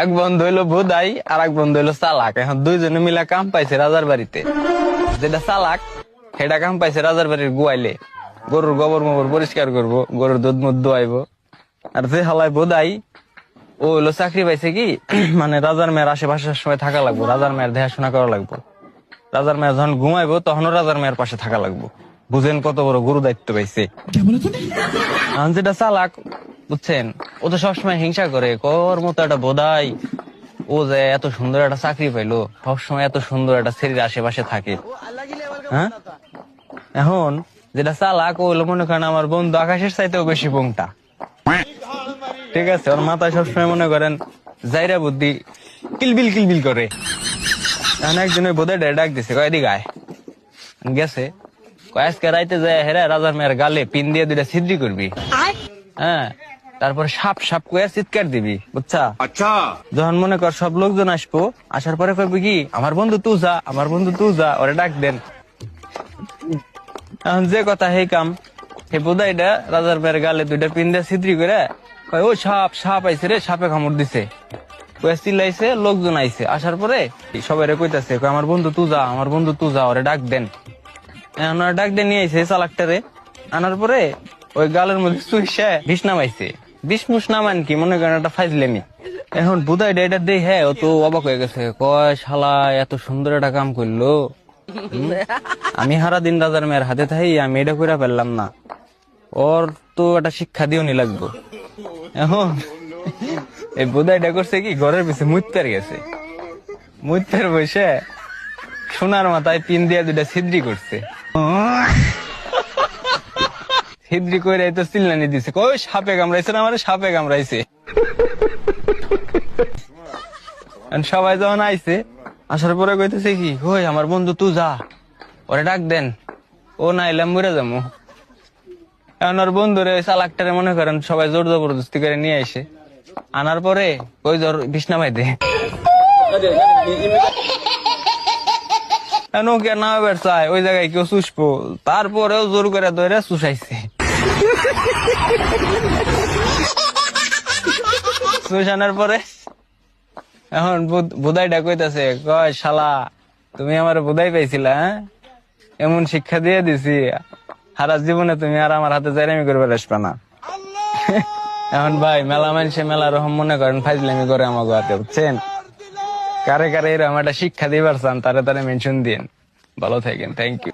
এক বন্ধু হইলো বোধাই আর এক বন্ধু হইলো চালাক। এখন দুইজনে মিলে কাম পাইছে রাজার বাড়িতে। যেটা চালাক সেটা কাম পাইছে রাজার বাড়ির গোয়াইলে, গরুর গোবর মোবর পরিষ্কার করবো, গরুর দুধ মুধ দোয়াইবো। আর যে হালায় বোধাই ও হইলো চাকরি পাইছে কি মানে রাজার মেয়ের আশেপাশে সময় থাকা লাগবো, রাজার মেয়ের দেখাশোনা করা লাগবো। রাজার মেয়ের যখন ঘুমাইবো তখনও রাজার মেয়ের পাশে থাকা লাগবো। বুঝেন কত বড় গুরু দায়িত্ব পাইছে। এখন যেটা চালাক বুঝছেন, ও তো সবসময় হিংসা করে, কর মতো একটা বোধাই ও যে এত সুন্দর একটা চাকরি পাইলো, সবসময় এত সুন্দর একটা ছেলের আশেপাশে থাকে। হ্যাঁ, এখন যেটা চালাক ও হলো মনে করেন আমার বন্ধু আকাশের চাইতেও বেশি পোংটা। ঠিক আছে, ওর মাথায় সবসময় মনে করেন জাইরা বুদ্ধি কিলবিল কিলবিল করে। এখন একদিন ওই বোধাই ডাক দিছে, কয় এদিকে আয়। গেছে, আজকে রাইতে যায় হেরা রাজার মেয়ের গালে পিন দিয়ে দুইটা ছিদ্রি করবি। হ্যাঁ, তারপরে সাপ সাপ করে চিৎকার দিবি, বুঝছা? আচ্ছা। যখন মনে কর সব লোকজন আসবো, আসার পরে করবি কি, আমার বন্ধু তুই যা, আমার বন্ধু তুই যা, ওরে ডাক দেন। এখন যে কথা হে কাম, হে বোধাইটা রাজার মেয়ের গালে দুইটা পিন দিয়ে ছিদ্রি করে কয় ও সাপ সাপ আইছে রে, সাপে কামড় দিছে। চিল্লাইছে, লোকজন আইছে, আসার পরে সবাই কইতাছে আমার বন্ধু তুই যা, আমার বন্ধু তুই যা, ওরে ডাক দেন। এখন ডাক দিয়ে নিয়ে আইছে চালাকটারে। আনার পরে ওই গালের মধ্যে চুইসে বিষ নামাইছে। বিষ মুষ নামান কি মনে করেন একটা ফাইজলেমি। এখন বুধাই এটা দেই, হ্যাঁ ও তো অবাক হয়ে গেছে, কয় শালা এত সুন্দর একটা কাম করলো, আমি সারা দিন রাজার মেয়ের হাতে থাই আমি এটা করে ফেললাম না, ওর তো একটা শিক্ষা দিও নি লাগবো। এখন এই বুধাইটা করছে কি, ঘরের পিছনে মুইতার গেছে, মুইতার বসে সোনার মাথায় পিন দিয়ে দুইটা ছিদ্রি করছে। ছিদ্রি করে তো চিল্লানি দিছে, কই সাপে কামড়াইছে না, আমার সাপে কামড়াইছে। সবাই যখন আইছে, আসার পরে কইতেছে কি, কই আমার বন্ধু তুই যা, ওরে ডাক দেন, ও না এলাম মরে যাবো। এখন ওর বন্ধুরে চালাকটারে মনে করেন সবাই জোর জবরদস্তি করে নিয়ে আসে। আনার পরে ওই জ্বর বিছনা পাইতে কে না চায়, ওই জায়গায় কেউ চুষবো, তারপরেও জোর করে ধরে চুষাইছে। চুষানোর পরে এখন বোধাইটা কইতাছে, কয় শালা তুমি আমার বোধাই পাইছিলা, হ্যাঁ এমন শিক্ষা দিয়ে দিছি, সারা জীবনে তুমি আর আমার হাতে জাইরামি করবে আসবা না। এখন ভাই মেলা মানুষে মেলা রকম মনে করেন ফাইজলামি করে আমার হাতে, বুঝছেন? কারে কারে এরকম একটা শিক্ষা দিবার চান তারে তারে মেনশন দিন। ভালো থাকেন, থ্যাংক ইউ।